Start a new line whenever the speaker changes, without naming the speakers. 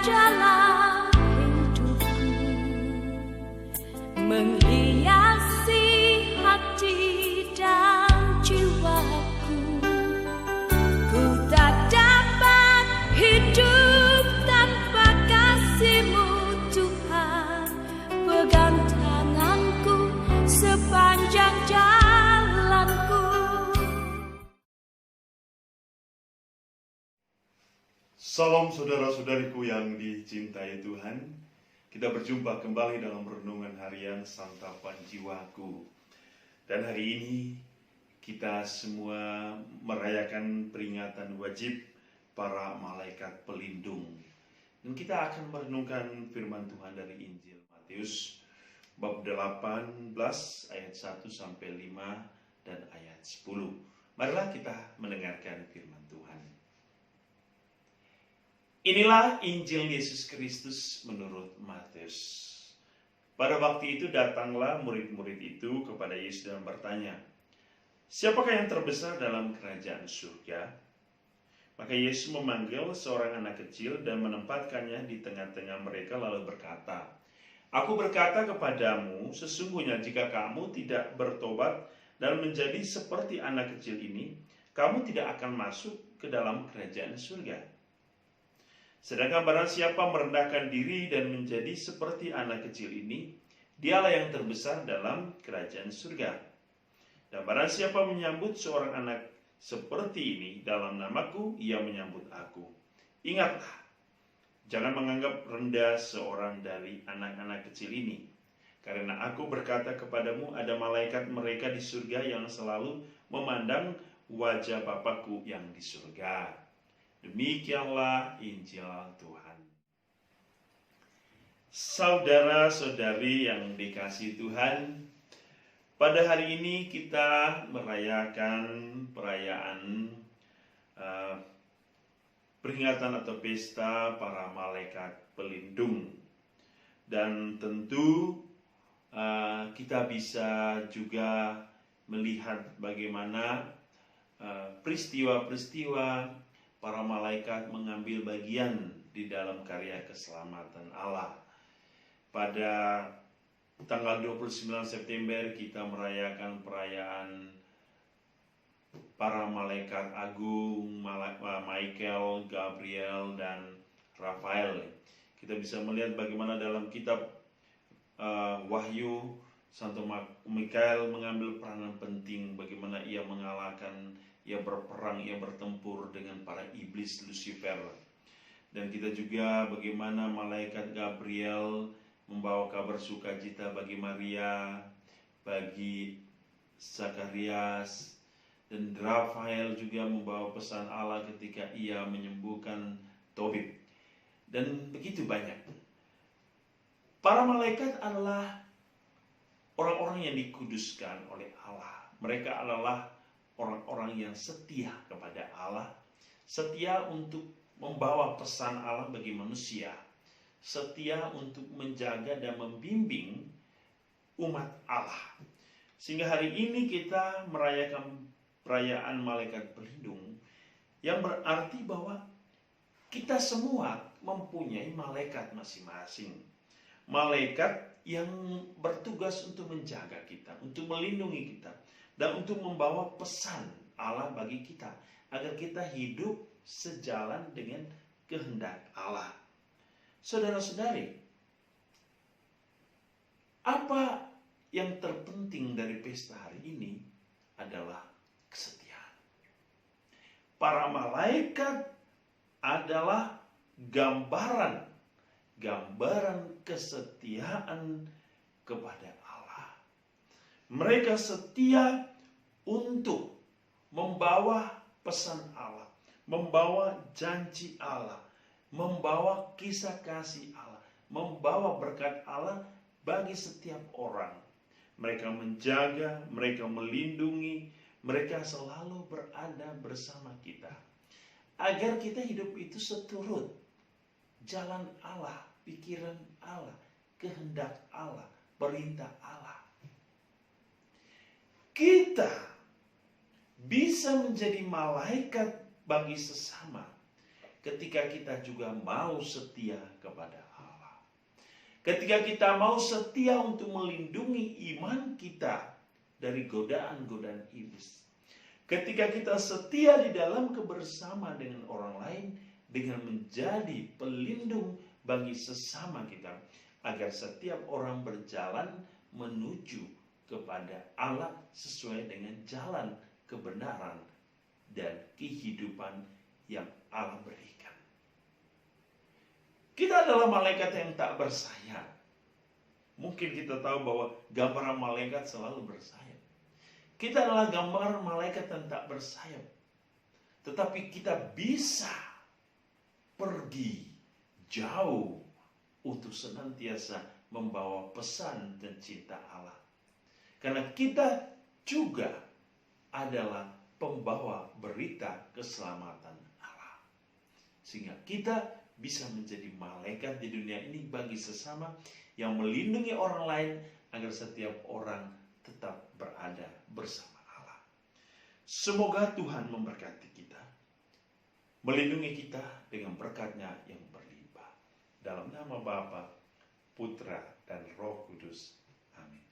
dalam hidupku, menghiasi hati dan jiwaku. Ku tak dapat hidup tanpa kasih-Mu, Tuhan. Pegang tanganku sepanjang jalanku.
Salam saudara-saudariku yang dicintai Tuhan. Kita berjumpa kembali dalam renungan harian Santapan Jiwaku. Dan hari ini kita semua merayakan peringatan wajib para malaikat pelindung. Dan kita akan merenungkan firman Tuhan dari Injil Matius bab 18 ayat 1 sampai 5 dan ayat 10. Marilah kita mendengarkan firman Tuhan. Inilah Injil Yesus Kristus menurut Matius. Pada waktu itu datanglah murid-murid itu kepada Yesus dan bertanya, "Siapakah yang terbesar dalam kerajaan surga?" Maka Yesus memanggil seorang anak kecil dan menempatkannya di tengah-tengah mereka lalu berkata, "Aku berkata kepadamu, sesungguhnya jika kamu tidak bertobat dan menjadi seperti anak kecil ini, kamu tidak akan masuk ke dalam kerajaan surga. Sedangkan barang siapa merendahkan diri dan menjadi seperti anak kecil ini, dialah yang terbesar dalam kerajaan surga. Dan barang siapa menyambut seorang anak seperti ini dalam namaku, ia menyambut aku. Ingatlah, jangan menganggap rendah seorang dari anak-anak kecil ini. Karena aku berkata kepadamu, ada malaikat mereka di surga yang selalu memandang wajah Bapakku yang di surga." Demikianlah Injil Tuhan. Saudara-saudari yang dikasihi Tuhan, pada hari ini kita merayakan perayaan peringatan atau pesta para malaikat pelindung. Dan tentu kita bisa juga melihat bagaimana peristiwa-peristiwa para malaikat mengambil bagian di dalam karya keselamatan Allah. Pada tanggal 29 September kita merayakan perayaan para malaikat agung, Michael, Gabriel, dan Rafael. Kita bisa melihat bagaimana dalam kitab Wahyu, Santo Michael mengambil peranan penting, bagaimana ia mengalahkan, ia berperang, ia bertempur dengan para iblis Lucifer. Dan kita juga bagaimana malaikat Gabriel membawa kabar sukacita bagi Maria, bagi Zakarias, dan Rafael juga membawa pesan Allah ketika ia menyembuhkan Tobit. Dan begitu banyak. Para malaikat adalah orang-orang yang dikuduskan oleh Allah. Mereka adalah orang-orang yang setia kepada Allah, setia untuk membawa pesan Allah bagi manusia, setia untuk menjaga dan membimbing umat Allah. Sehingga hari ini kita merayakan perayaan malaikat pelindung, yang berarti bahwa kita semua mempunyai malaikat masing-masing. Malaikat yang bertugas untuk menjaga kita, untuk melindungi kita, dan untuk membawa pesan Allah bagi kita, agar kita hidup sejalan dengan kehendak Allah. Saudara-saudari, apa yang terpenting dari pesta hari ini adalah kesetiaan. Para malaikat adalah gambaran kesetiaan kepada Allah. Mereka setia untuk membawa pesan Allah, membawa janji Allah, membawa kisah kasih Allah, membawa berkat Allah bagi setiap orang. Mereka menjaga, mereka melindungi, mereka selalu berada bersama kita, agar kita hidup itu seturut jalan Allah, pikiran Allah, kehendak Allah, perintah Allah. Kita bisa menjadi malaikat bagi sesama ketika kita juga mau setia kepada Allah. Ketika kita mau setia untuk melindungi iman kita dari godaan-godaan iblis. Ketika kita setia di dalam kebersamaan dengan orang lain dengan menjadi pelindung bagi sesama kita, agar setiap orang berjalan menuju kepada Allah sesuai dengan jalan kebenaran dan kehidupan yang Allah berikan. Kita adalah malaikat yang tak bersayap. Mungkin kita tahu bahwa gambaran malaikat selalu bersayap. Kita adalah gambaran malaikat yang tak bersayap. Tetapi kita bisa pergi jauh untuk senantiasa membawa pesan dan cinta Allah. Karena kita juga adalah pembawa berita keselamatan Allah. Sehingga kita bisa menjadi malaikat di dunia ini bagi sesama yang melindungi orang lain agar setiap orang tetap berada bersama Allah. Semoga Tuhan memberkati kita, melindungi kita dengan berkat-Nya yang berlimpah. Dalam nama Bapa, Putra, dan Roh Kudus. Amin.